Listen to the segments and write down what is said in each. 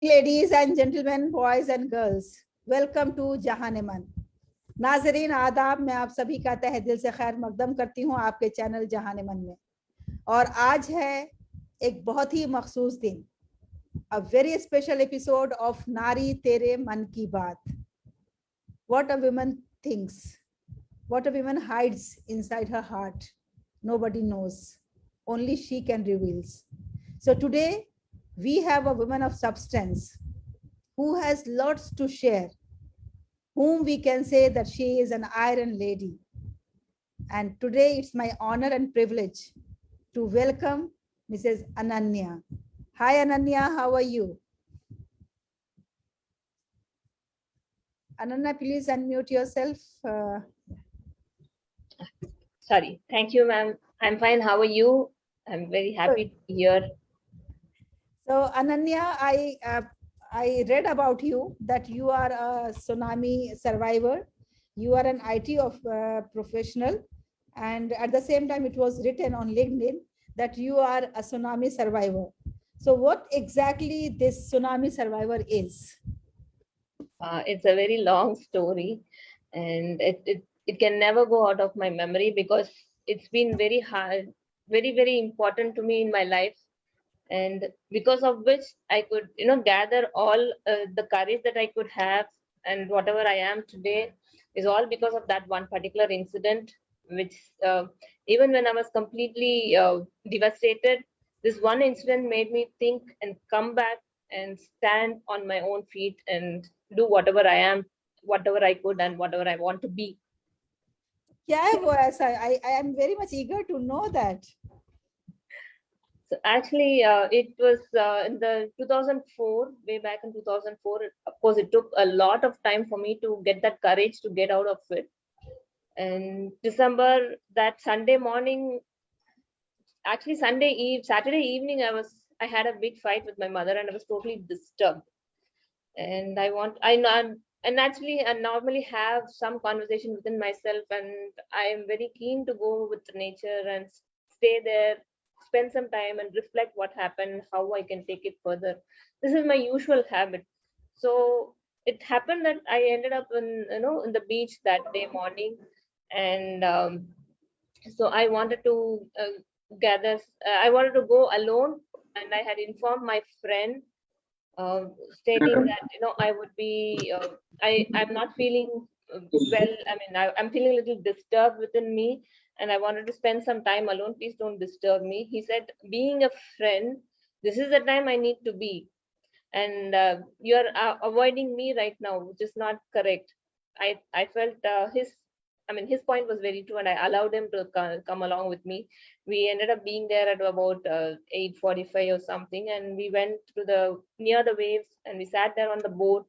Ladies and gentlemen, boys and girls, welcome to जहान मन। नाजरीन आदाब, मैं आप सभी का तहे दिल से खैर मकदम करती हूँ आपके चैनल जहान मन में। और आज है एक बहुत ही मखसूस दिन, a very special episode of नारी तेरे मन की बात। What a woman thinks, what a woman hides inside her heart, nobody knows, only she can reveal. So today we have a woman of substance who has lots to share, whom we can say that she is an iron lady. And today it's my honor and privilege to welcome Mrs. Ananya. Hi Ananya, how are you? Ananya, please unmute yourself. Sorry. Thank you, ma'am. I'm fine. How are you? I'm very happy to be here. So Ananya, I read about you that you are a tsunami survivor. You are an IT professional, and at the same time, it was written on LinkedIn that you are a tsunami survivor. So, what exactly this tsunami survivor is? It's a very long story, and it can never go out of my memory because it's been very hard, very important to me in my life, and because of which I could, gather all the courage that I could have, and whatever I am today is all because of that one particular incident, which even when I was completely devastated, this one incident made me think and come back and stand on my own feet and do whatever I am, whatever I could, and whatever I want to be. क्या है वो ऐसा? I am very much eager to know that. So actually, it was in the 2004, way back in 2004. Of course, it took a lot of time for me to get that courage to get out of it. And December, that Sunday morning, actually Saturday evening, I had a big fight with my mother, and I was totally disturbed. And I naturally and normally have some conversation within myself, and I am very keen to go with nature and stay there, spend some time and reflect what happened, how I can take it further. This is my usual habit. So it happened that I ended up in the beach that day morning, and so I wanted to I wanted to go alone, and I had informed my friend, stating that I would be I'm not feeling well. I mean, I'm feeling a little disturbed within me, and I wanted to spend some time alone. Please don't disturb me. He said, being a friend, this is the time I need to be, and you're avoiding me right now, which is not correct. I felt his point was very true, and I allowed him to come along with me. We ended up being there at about 8:45 or something, and we went to the near the waves, and we sat there on the boat,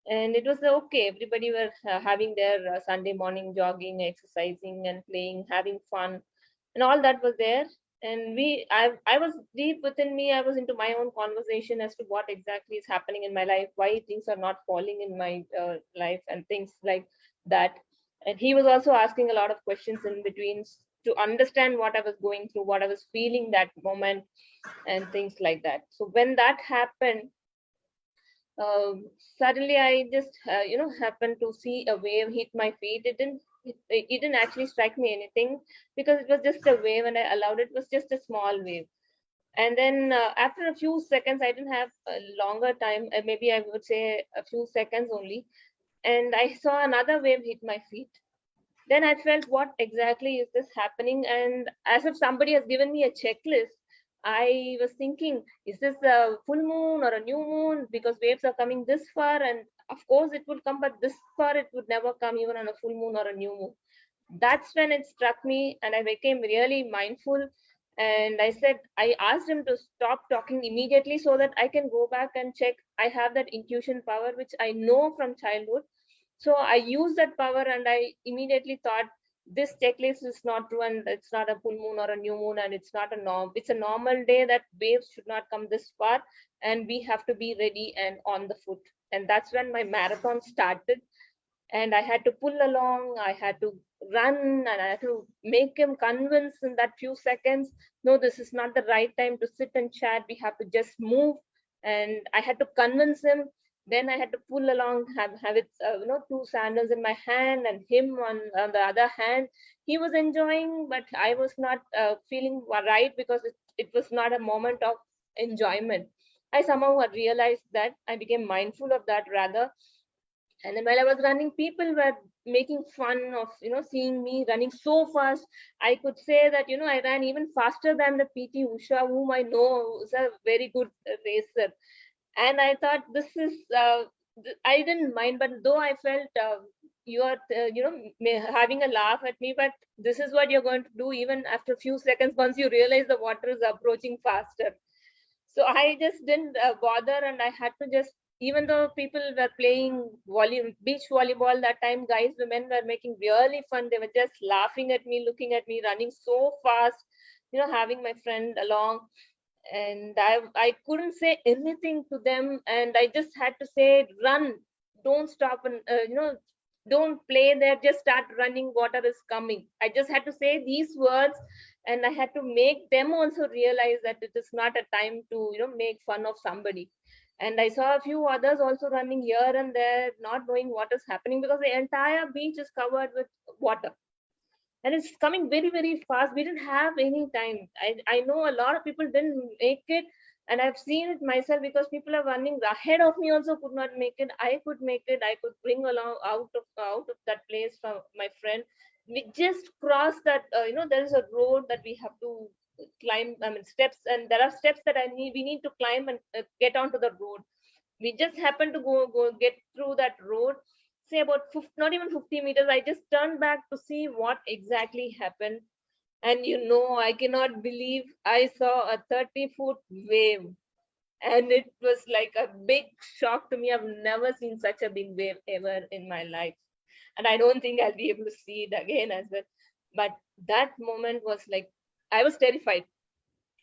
and it was okay. Everybody were having their Sunday morning jogging, exercising, and playing, having fun, and all that was there. And I was deep within me. I was into my own conversation as to what exactly is happening in my life, why things are not falling in my life, and things like that. And he was also asking a lot of questions in between to understand what I was going through, what I was feeling that moment, and things like that. So when that happened, suddenly I just happened to see a wave hit my feet. It didn't actually strike me anything, because it was just a wave, and I allowed it. It was just a small wave. And then after a few seconds, I didn't have a longer time, maybe I would say a few seconds only, and I saw another wave hit my feet. Then I felt, what exactly is this happening? And as if somebody has given me a checklist, I was thinking, is this a full moon or a new moon? Because waves are coming this far, and of course it would come, but this far it would never come, even on a full moon or a new moon. That's when it struck me, and I became really mindful. And I asked him to stop talking immediately so that I can go back and check. I have that intuition power, which I know from childhood. So I used that power, and I immediately thought, this checklist is not true, and it's not a full moon or a new moon, and it's not a norm. It's a normal day that waves should not come this far, and we have to be ready and on the foot. And that's when my marathon started, and I had to pull along, I had to run, and I had to make him convince in that few seconds, no, this is not the right time to sit and chat. We have to just move. and I had to convince him. Then I had to pull along, have it, two sandals in my hand and him on the other hand. He was enjoying, but I was not feeling right because it was not a moment of enjoyment. I somehow had realized that. I became mindful of that rather. And then while I was running, people were making fun of, seeing me running so fast. I could say that, I ran even faster than the PT Usha, whom I know is a very good racer. And I thought this is, I didn't mind, but though I felt you are, having a laugh at me, but this is what you're going to do even after a few seconds once you realize the water is approaching faster. So I just didn't bother, and I had to just, even though people were playing beach volleyball that time, guys, women were making really fun. They were just laughing at me, looking at me running so fast, having my friend along. And I couldn't say anything to them, and I just had to say, run, don't stop, and don't play there, just start running, water is coming. I just had to say these words, and I had to make them also realize that it is not a time to make fun of somebody. And I saw a few others also running here and there, not knowing what is happening, because the entire beach is covered with water and it's coming very very fast. We didn't have any time. I know a lot of people didn't make it, and I've seen it myself, because people are running ahead of me also could not make it. I could make it. I could bring along out of that place from my friend. We just crossed that. There is a road that we have to climb, I mean steps, and there are steps that we need to climb and get onto the road. We just happened to go get through that road, say about 50, not even 50 meters. I just turned back to see what exactly happened, and I cannot believe I saw a 30-foot wave, and it was like a big shock to me. I've never seen such a big wave ever in my life, and I don't think I'll be able to see it again as well. But that moment was like, I was terrified.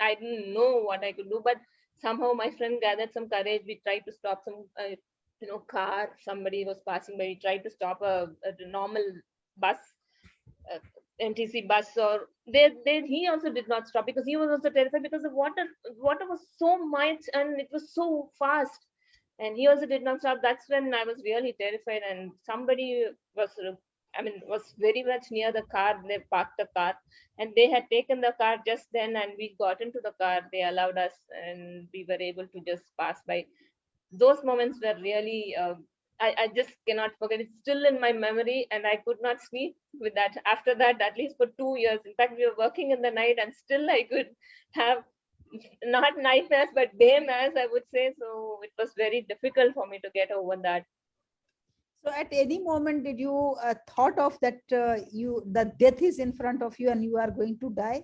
I didn't know what I could do, but somehow my friend gathered some courage. We tried to stop some, car. Somebody was passing by. We tried to stop a normal bus, uh, NTC bus, or he also did not stop because he was also terrified, because the water was so much and it was so fast, and he also did not stop. That's when I was really terrified, and somebody was was very much near the car. They parked the car, and they had taken the car just then, and we got into the car. They allowed us, and we were able to just pass by. Those moments were really, I just cannot forget. It's still in my memory, and I could not sleep with that after that, at least for 2 years. In fact, we were working in the night, and still I could have not nightmares but day mares, I would say. So it was very difficult for me to get over that. So at any moment, did you thought of that the death is in front of you and you are going to die?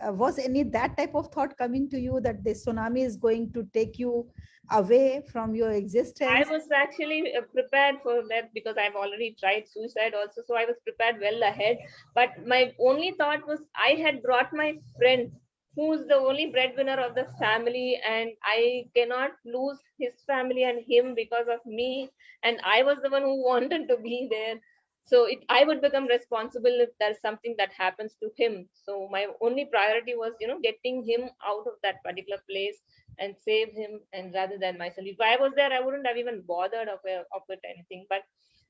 Was any that type of thought coming to you that the tsunami is going to take you away from your existence? I was actually prepared for that because I've already tried suicide also. So I was prepared well ahead. But my only thought was, I had brought my friend who's the only breadwinner of the family, and I cannot lose his family and him because of me. And I was the one who wanted to be there. So I would become responsible if there's something that happens to him. So my only priority was, getting him out of that particular place and save him, and rather than myself. If I was there, I wouldn't have even bothered of it anything. But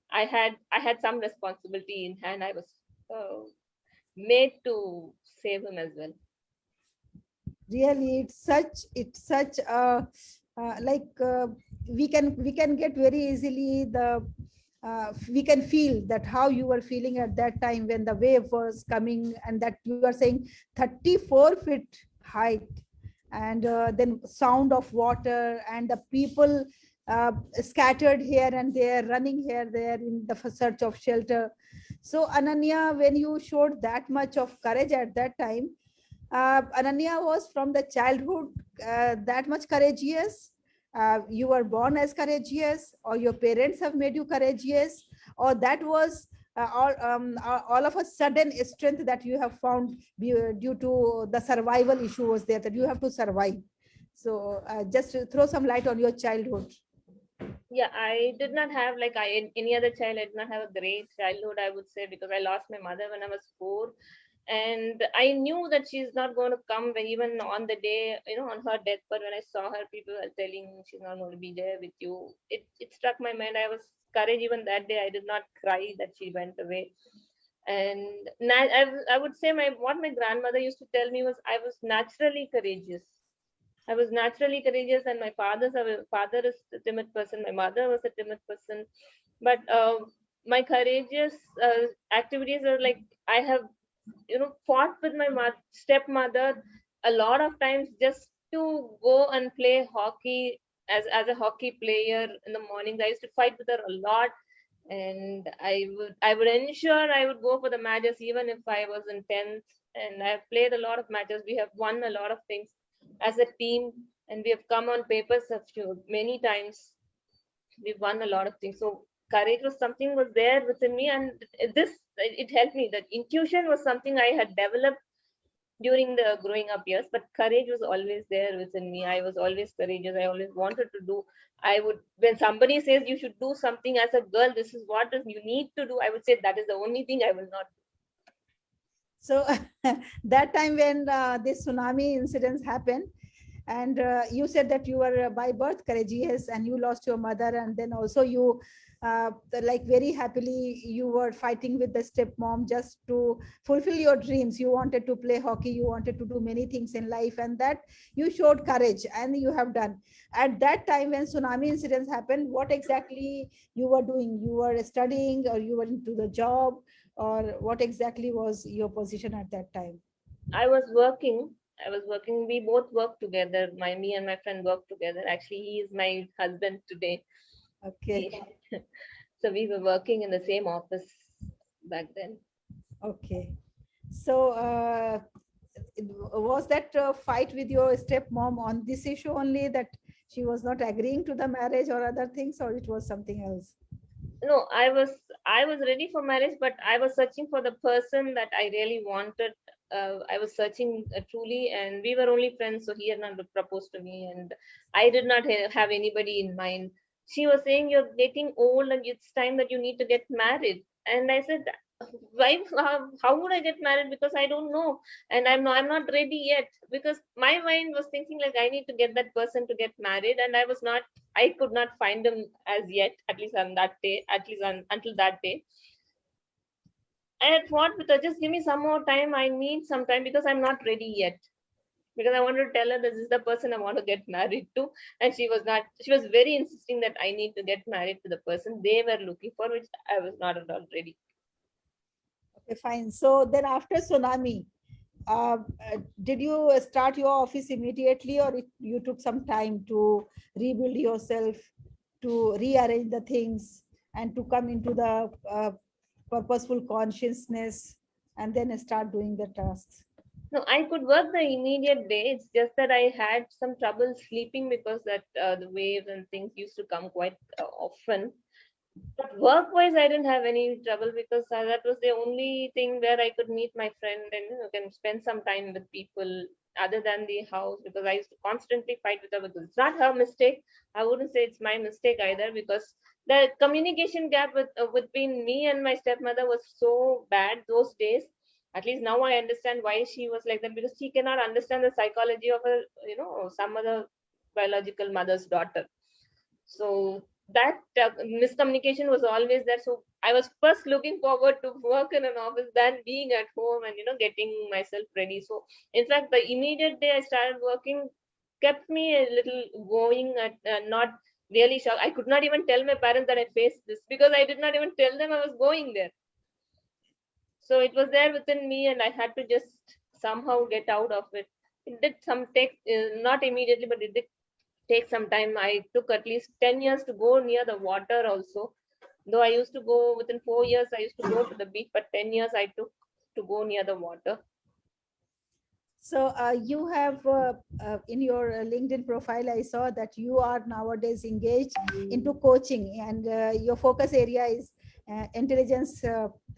I had some responsibility in hand. I was made to save him as well. Really, it's such a like we can get very easily we can feel that how you were feeling at that time when the wave was coming, and that you are saying 34 feet height, and then sound of water and the people scattered here and there, running here there in the search of shelter. So Ananya, when you showed that much of courage at that time, Ananya was from the childhood that much courageous? You were born as courageous, or your parents have made you courageous, or that was all of a sudden strength that you have found due to the survival issue was there, that you have to survive? So just to throw some light on your childhood. Yeah, I did not have, like any other child, I did not have a great childhood, I would say, because I lost my mother when I was 4. And I knew that she's not going to come even on the day, on her death. But when I saw her, people were telling she's not going to be there with you. It struck my mind. I was courage even that day. I did not cry that she went away. And I would say what my grandmother used to tell me was I was naturally courageous. I was naturally courageous, and my father is a timid person. My mother was a timid person, but my courageous activities are like I have fought with my stepmother a lot of times just to go and play hockey as a hockey player in the mornings. I used to fight with her a lot, and I would ensure I would go for the matches even if I was in 10th. And I've played a lot of matches. We have won a lot of things as a team, and we have come on papers many times. We've won a lot of things. So courage was something was there within me, and it helped me. That intuition was something I had developed during the growing up years, but courage was always there within me. I was always courageous. I always wanted to do. I would, when somebody says you should do something as a girl, this is what you need to do, I would say that is the only thing I will not do. So that time when this tsunami incidents happened, and you said that you were by birth courageous and you lost your mother, and then also you like very happily you were fighting with the stepmom just to fulfill your dreams. You wanted to play hockey, you wanted to do many things in life, and that you showed courage and you have done. At that time when tsunami incidents happened, what exactly you were doing? You were studying, or you were into the job, or what exactly was your position at that time? I was working. I was working. We both worked together. Me and my friend worked together. Actually, he is my husband today. Okay. So we were working in the same office back then. Okay. So was that fight with your stepmom on this issue only, that she was not agreeing to the marriage, or other things, or it was something else? No, I was ready for marriage, but I was searching for the person that I really wanted. I was searching truly, and we were only friends, so he had not proposed to me, and I did not have anybody in mind. She was saying you're getting old and it's time that you need to get married, and I said, why? How would I get married? Because I don't know, and I'm not ready yet. Because my mind was thinking like I need to get that person to get married, and I could not find him as yet, at least on that day, until that day. I had fought with her, just give me some more time. I need some time because I'm not ready yet. Because I wanted to tell her this is the person I want to get married to. And she was not, she was very insisting that I need to get married to the person they were looking for, which I was not at all ready. Okay, fine. So then after tsunami, did you start your office immediately, or you took some time to rebuild yourself, to rearrange the things, and to come into the purposeful consciousness, and then start doing the tasks? No, I could work the immediate day. It's just that I had some trouble sleeping because that the waves and things used to come quite often. But work-wise, I didn't have any trouble because that was the only thing where I could meet my friend and can spend some time with people other than the house, because I used to constantly fight with her because it's not her mistake. I wouldn't say it's my mistake either, because the communication gap between me and my stepmother was so bad those days. At least now I understand why she was like that, because she cannot understand the psychology of a some other biological mother's daughter. So that miscommunication was always there. So I was first looking forward to work in an office than being at home and getting myself ready. So in fact, the immediate day I started working kept me a little going at not really shocked. I could not even tell my parents that I faced this, because I did not even tell them I was going there. So it was there within me, and I had to just somehow get out of it. It did some take not immediately, but it did take some time. I took at least 10 years to go near the water also. Though I used to go within 4 years, I used to go to the beach, but 10 years I took to go near the water. So you have in your LinkedIn profile, I saw that you are nowadays engaged into coaching, and your focus area is intelligence,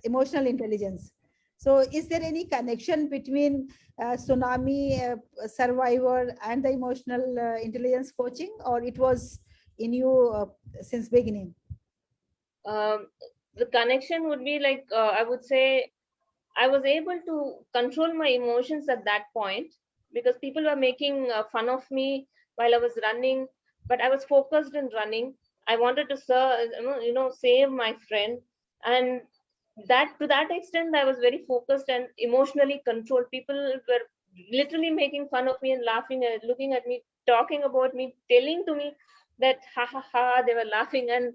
emotional intelligence. So is there any connection between tsunami survivor and the emotional intelligence coaching, or it was in you since beginning? Um, the connection would be like, I would say, I was able to control my emotions at that point, because people were making fun of me while I was running, but I was focused in running. I wanted to serve, save my friend, and that to that extent, I was very focused and emotionally controlled. People were literally making fun of me and laughing and looking at me, talking about me, telling to me that ha ha ha, they were laughing, and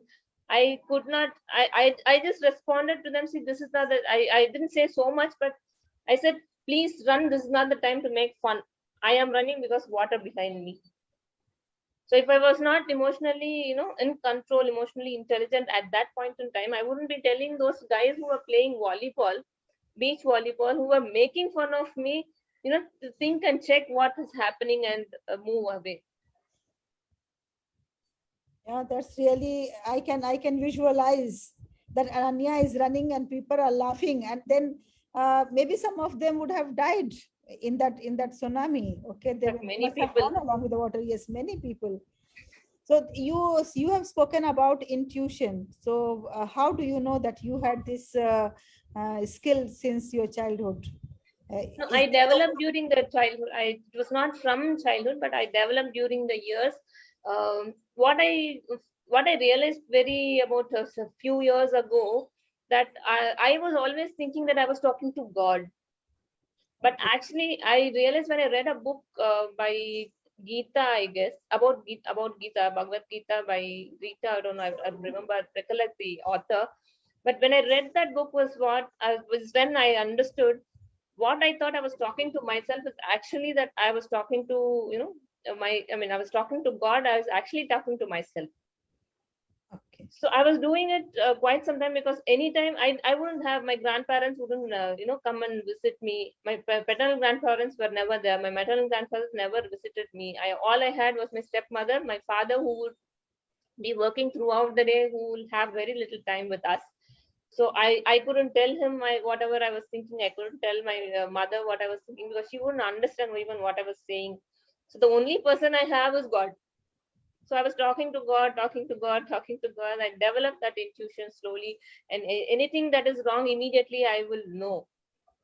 I could not. I just responded to them. See, this is not that I didn't say so much, but I said, please run. This is not the time to make fun. I am running because water behind me. So if I was not emotionally, in control, emotionally intelligent at that point in time, I wouldn't be telling those guys who were playing volleyball, beach volleyball, who were making fun of me, to think and check what is happening and move away. Yeah, that's really, I can visualize that Ananya is running and people are laughing, and then maybe some of them would have died in that tsunami. Okay, they But many must have people, gone along with the water. Yes, many people. So you have spoken about intuition. So how do you know that you had this skill since your childhood? no, Is I there developed during the childhood. It was not from childhood, but I developed during the years. Um, what I what I realized very about a few years ago, that I was always thinking that I was talking to God, but okay? actually I realized when I read a book by Gita, I guess, about Gita, Bhagavad Gita by Rita. I don't know, I remember, recollect the author. But when I read that book was when I understood what I thought I was talking to myself is actually that I was talking to, I was talking to God. I was actually talking to myself. Okay. So I was doing it quite some time, because anytime I wouldn't have, my grandparents wouldn't come and visit me. My paternal grandparents were never there. My maternal grandfathers never visited me. All I had was my stepmother, my father, who would be working throughout the day, who will have very little time with us. So I couldn't tell him whatever I was thinking. I couldn't tell my mother what I was thinking, because she wouldn't understand even what I was saying. So the only person I have is God. So I was talking to God, talking to God, talking to God. I developed that intuition slowly, and anything that is wrong, immediately I will know.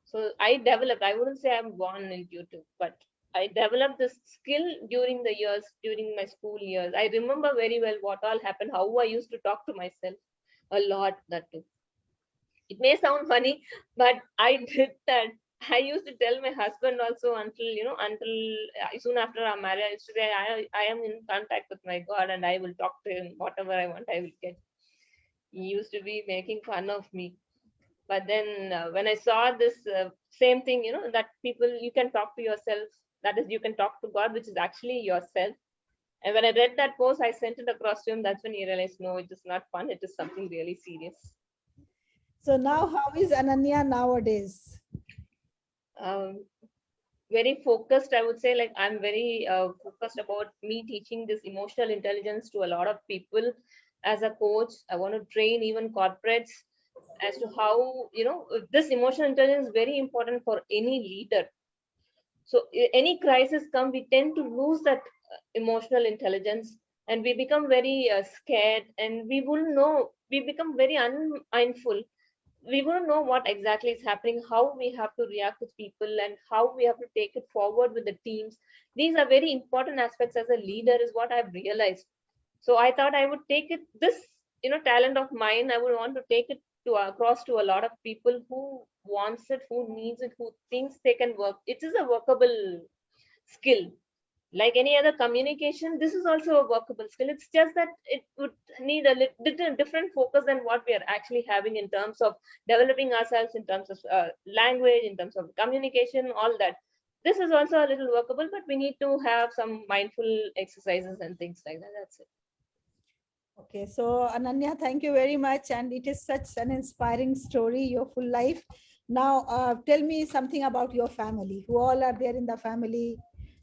So I developed, I wouldn't say I'm born intuitive, but I developed this skill during the years, during my school years. I remember very well what all happened, how I used to talk to myself a lot, that too. It may sound funny, but I did that. I used to tell my husband also, until soon after our marriage, I used to say, I am in contact with my God, and I will talk to him. Whatever I want, I will get. He used to be making fun of me. But then when I saw this same thing, that people, you can talk to yourself. That is, you can talk to God, which is actually yourself. And when I read that post, I sent it across to him. That's when he realized, no, it is not fun. It is something really serious. So now, how is Ananya nowadays? Um, Very focused, I would say. Like, I'm very focused about me teaching this emotional intelligence to a lot of people. As a coach, I want to train even corporates as to how, this emotional intelligence is very important for any leader. So any crisis come, we tend to lose that emotional intelligence, and we become very scared, and we become very unmindful. We wouldn't know what exactly is happening, how we have to react with people, and how we have to take it forward with the teams. These are very important aspects as a leader, is what I've realized. So I thought I would take it, this, talent of mine, I would want to take it to across to a lot of people who wants it, who needs it, who thinks they can work. It is a workable skill. Like any other communication, this is also a workable skill. It's just that it would need a little different focus than what we are actually having in terms of developing ourselves, in terms of language, in terms of communication, all that. This is also a little workable, but we need to have some mindful exercises and things like that. That's it. Okay, so Ananya, thank you very much. And it is such an inspiring story, your full life. Now, tell me something about your family. Who all are there in the family,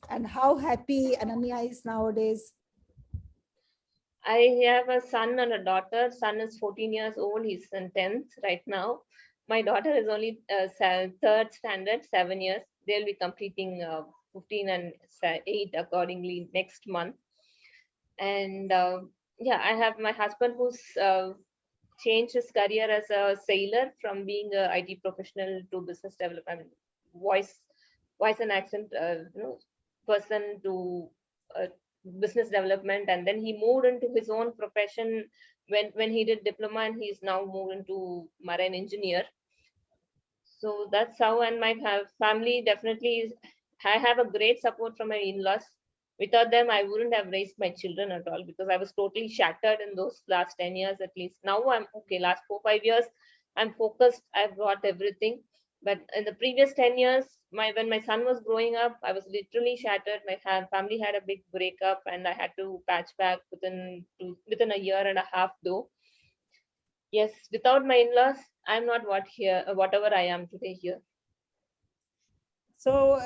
and how happy Ananya is nowadays? I have a son and a daughter. Son is 14 years old. He's in 10th right now. My daughter is only third standard, 7 years. They'll be completing 15 and 8 accordingly next month. And yeah, I have my husband, who's changed his career as a sailor from being a IT professional to business development. I mean, voice and accent, person to business development, and then he moved into his own profession when he did diploma, and he's now moved into marine engineer. So that's how. And my family definitely is, I have a great support from my in-laws. Without them, I wouldn't have raised my children at all, because I was totally shattered in those last 10 years at least. Now I'm okay. Last 4-5 years, I'm focused. I've got everything. But in the previous 10 years, when my son was growing up, I was literally shattered. My family had a big breakup, and I had to patch back within a year and a half, though. Yes, without my in-laws, I'm not whatever I am today here. So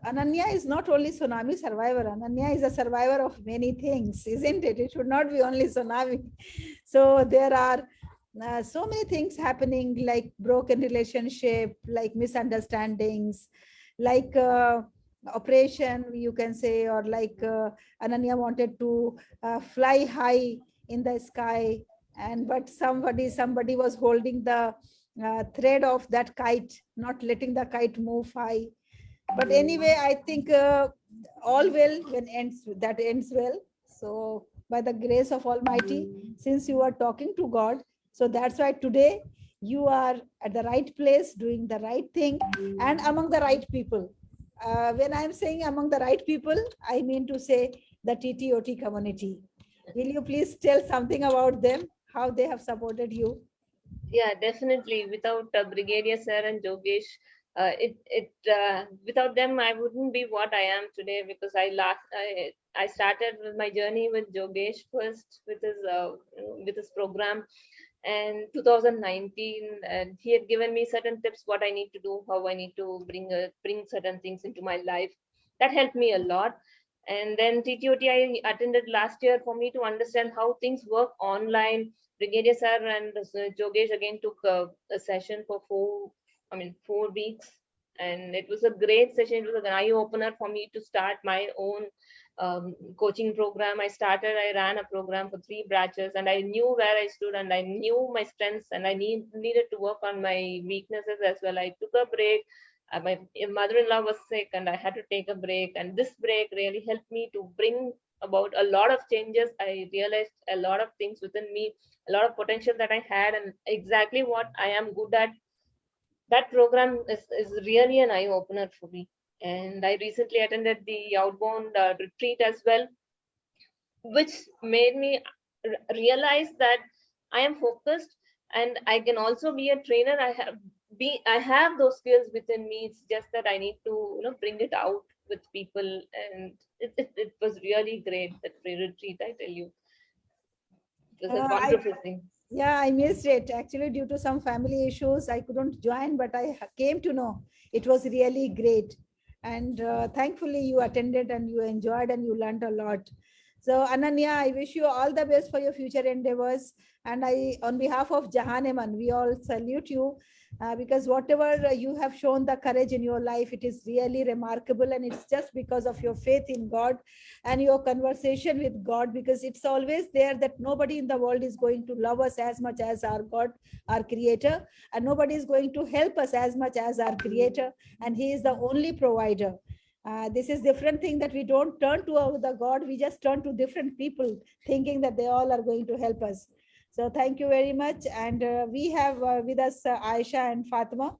Ananya is not only tsunami survivor. Ananya is a survivor of many things, isn't it? It should not be only tsunami. So there are so many things happening, like broken relationship, like misunderstandings, like operation, you can say, or like Ananya wanted to fly high in the sky, but somebody was holding the thread of that kite, not letting the kite move high. But anyway, I think all will when ends well. So by the grace of Almighty, since you are talking to God, so that's why today you are at the right place, doing the right thing, and among the right people. When I'm saying among the right people, I mean to say the TTOT community. Will you please tell something about them, how they have supported you? Yeah, definitely. Without Brigadier Sir and Jogesh, without them, I wouldn't be what I am today, because I started with my journey with Jogesh first with his program, and 2019, and he had given me certain tips what I need to do, how I need to bring certain things into my life. That helped me a lot. And then TTOT I attended last year for me to understand how things work online. Brigadier Sir and Jogesh again took a session for 4 weeks, and it was a great session. It was an eye opener for me to start my own coaching program. I ran a program for 3 branches, and I knew where I stood, and I knew my strengths, and I needed to work on my weaknesses as well. I took a break. My mother-in-law was sick, and I had to take a break, and this break really helped me to bring about a lot of changes. I realized a lot of things within me, a lot of potential that I had, and exactly what I am good at. That program is really an eye opener for me. And I recently attended the outbound retreat as well, which made me realize that I am focused, and I can also be a trainer. I have those skills within me. It's just that I need to bring it out with people, and it was really great, that retreat, I tell you. It was a wonderful thing. Yeah, I missed it. Actually, due to some family issues, I couldn't join, but I came to know it was really great. And thankfully, you attended and you enjoyed and you learned a lot. So, Ananya, I wish you all the best for your future endeavors. And on behalf of Jahaneman, we all salute you because whatever you have shown the courage in your life, it is really remarkable. And it's just because of your faith in God and your conversation with God, because it's always there that nobody in the world is going to love us as much as our God, our creator, and nobody is going to help us as much as our creator, and he is the only provider. This is different thing, that we don't turn to the God, we just turn to different people thinking that they all are going to help us. So thank you very much. And we have with us Aisha and Fatima.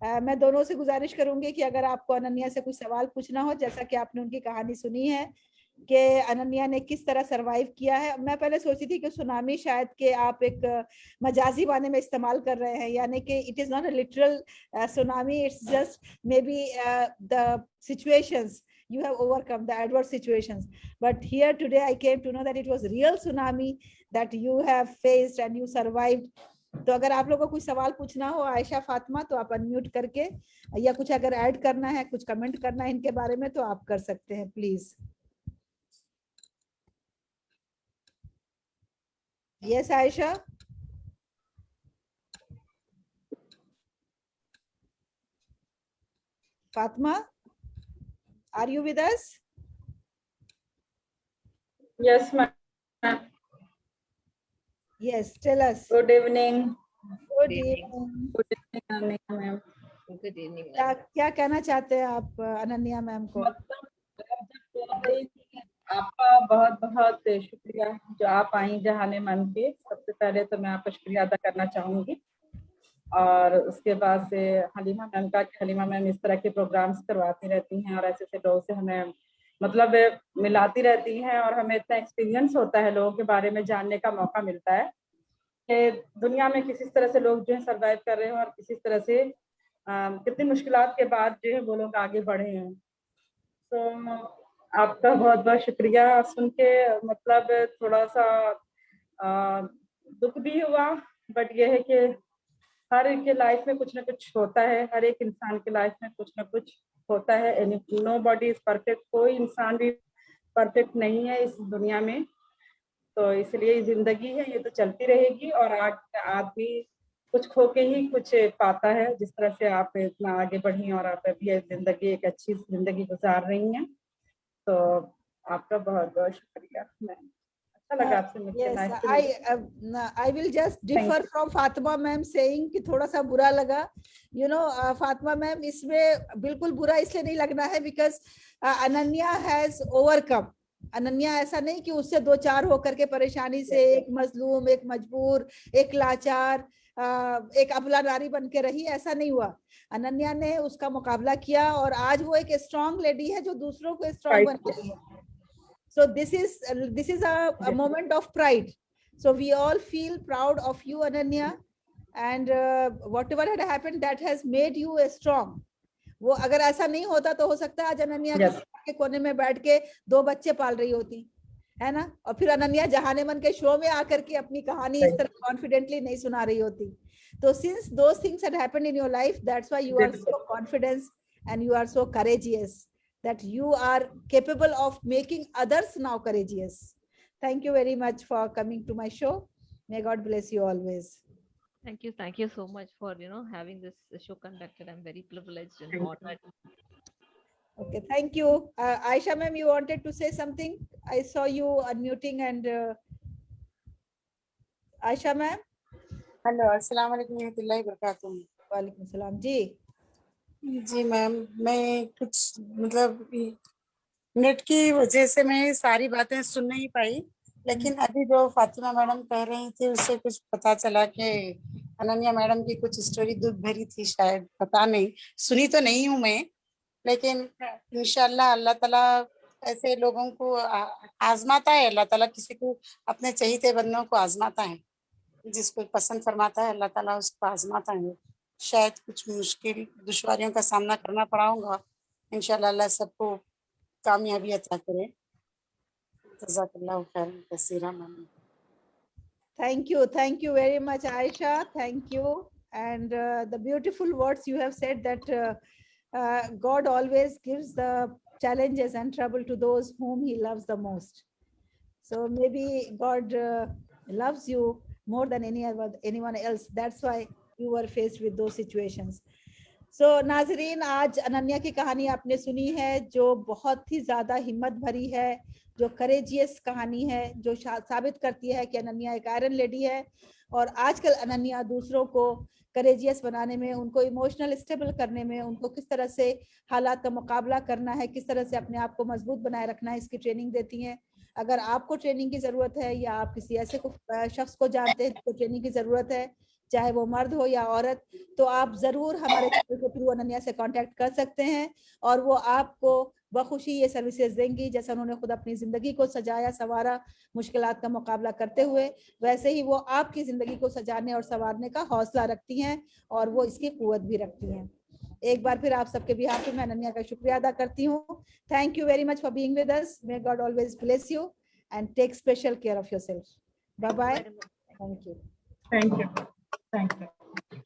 मैं दोनों से गुजारिश करूंगी कि अगर आपको अनन्या से कुछ सवाल पूछना हो, जैसा कि आपने उनकी कहानी सुनी है कि अनन्या ने किस तरह सरवाइव किया है। मैं पहले सोची थी कि सुनामी शायद के आप एक मजाजी माने में इस्तेमाल कर रहे हैं, यानी कि it is not a literal tsunami, it's just may be the situations you have overcome the adverse situations, but here today I came to know that it was real tsunami that you have faced and you survived. तो अगर आप लोगों को कुछ सवाल पूछना हो आयशा, फातिमा, तो आप अनम्यूट करके, या कुछ अगर ऐड करना है, कुछ कमेंट करना है इनके बारे में, तो आप कर सकते हैं please. Yes Ayesha, Fatima, are you with us? Yes, ma'am. Yes, tell us. Good evening. Good evening. evening. Good evening, Ananya ma'am. Good evening. क्या कहना चाहते हैं आप अनन्या मैम को? मतलब जब बोल रही थी, आपका बहुत बहुत शुक्रिया जो आप आई जहाने मन पे। सबसे पहले तो मैं आपका शुक्रिया अदा करना चाहूंगी, और उसके बाद से हलीमा मैम का, हलीमा मैम इस तरह के प्रोग्राम्स करवाती रहती हैं और ऐसे ऐसे लोगों से हमें मतलब मिलाती रहती हैं, और हमें इतना एक्सपीरियंस होता है, लोगों के बारे में जानने का मौका मिलता है कि दुनिया में किस तरह से लोग जो है सर्वाइव कर रहे हैं और किस तरह से कितनी मुश्किलात के बाद जो है वो लोग आगे बढ़े हैं। तो आपका बहुत बहुत शुक्रिया। सुन के मतलब थोड़ा सा दुख भी हुआ, बट ये है कि हर एक के लाइफ में कुछ ना कुछ होता है, हर एक इंसान के लाइफ में कुछ ना कुछ होता है। नो बॉडी इज परफेक्ट, कोई इंसान भी परफेक्ट नहीं है इस दुनिया में। तो इसलिए जिंदगी है, ये तो चलती रहेगी, और आदमी कुछ खो के ही कुछ पाता है। जिस तरह से आप इतना आगे बढ़ी और आप अभी जिंदगी एक अच्छी जिंदगी गुजार रही हैं, तो आपका बहुत बहुत शुक्रिया। मैं अच्छा लगा आपसे मिलकर। Yes, nice to meet. I will just differ from Fatima ma'am saying कि थोड़ा सा बुरा लगा। You know, Fatima ma'am, इसमें बिल्कुल बुरा इसलिए नहीं लगना है because Ananya has overcome. Ananya ऐसा नहीं कि उससे दो चार होकर के परेशानी से एक मजलूम, एक मजबूर, एक लाचार, एक अबला नारी बन के रही, ऐसा नहीं हुआ। अनन्या ने उसका मुकाबला किया और आज वो एक स्ट्रॉन्ग लेडी है जो दूसरों को स्ट्रॉन्ग बना रही है। So this is a moment of pride. So we all feel proud of you, Ananya, and whatever had happened, that has made you strong. वो अगर ऐसा नहीं होता तो हो सकता है आज अनन्या Yes. के कोने में बैठ के 2 बच्चे पाल रही होती, है ना, और फिर अनन्या जहानेमन के शो में आकर के अपनी कहानी इस तरह कॉन्फिडेंटली नहीं सुना रही होती। तो since those things had happened in your life, that's why you are so confident and you are so courageous, that you are capable of making others now courageous. Thank you very much for coming to my show. May God bless you always. Thank you so much for having this show conducted. I'm very privileged and honored. Okay, thank you. Aisha ma'am, you wanted to say something? I saw you unmuting and Aisha ma'am. Hello, अस्सलाम वालेकुम रहमतुल्लाहि वबरकातुहू। वालेकुम सलाम जी। जी ma'am, मैं कुछ मतलब net की वजह से मैं सारी बातें सुन नहीं पाई, लेकिन अभी जो फातिमा मैडम कह रही थी उससे कुछ पता चला कि अनन्या मैडम की कुछ स्टोरी दुख भरी थी, शायद, पता नहीं, सुनी तो नहीं हूँ मैं, लेकिन इंशाल्लाह अल्लाह ताला ऐसे लोगों को आजमाता है। अल्लाह ताला किसी को अपने चहीते बंदों को आजमाता है, जिसको पसंद फरमाता है अल्लाह ताला उसको आजमाता है। शायद कुछ मुश्किल दुश्वारियों का सामना करना पड़ा होगा, इंशाल्लाह अल्लाह सबको कामयाबी अता करे। जज़ाकल्लाहु खैरन कसीरा। Thank you very much, Aisha. Thank you. And the beautiful words you have said, that God always gives the challenges and trouble to those whom He loves the most. So maybe God loves you more than anyone else. That's why you were faced with those situations. So नाजरीन, आज अनन्या की कहानी आपने सुनी है जो बहुत ही ज्यादा हिम्मत भरी है, जो करेजियस कहानी है, जो साबित करती है कि अनन्या एक आयरन लेडी है। और आजकल अनन्या दूसरों को करेजियस बनाने में, उनको इमोशनल स्टेबल करने में, उनको किस तरह से हालात का मुकाबला करना है, किस तरह से अपने आप को मजबूत बनाए रखना है, इसकी ट्रेनिंग देती हैं। अगर आपको ट्रेनिंग की जरूरत है या आप किसी ऐसे शख्स को जानते हैं जिसको ट्रेनिंग की जरूरत है, चाहे वो मर्द हो या औरत, तो आप जरूर हमारे चैनल के थ्रू अनन्या से कांटेक्ट कर सकते हैं और वो आपको बखुशी ये सर्विसेज देंगी। जैसा उन्होंने खुद अपनी जिंदगी को सजाया संवारा मुश्किलात का मुकाबला करते हुए, वैसे ही वो आपकी जिंदगी को सजाने और संवारने का हौसला रखती हैं और वो इसकी कुव्वत भी रखती हैं। एक बार फिर आप सबके बिहाफ में अनन्या का शुक्रिया अदा करती हूँ। Thank you very much for being with us. May God always bless you and take special care of yourself. Bye bye. Thank you. Thank you.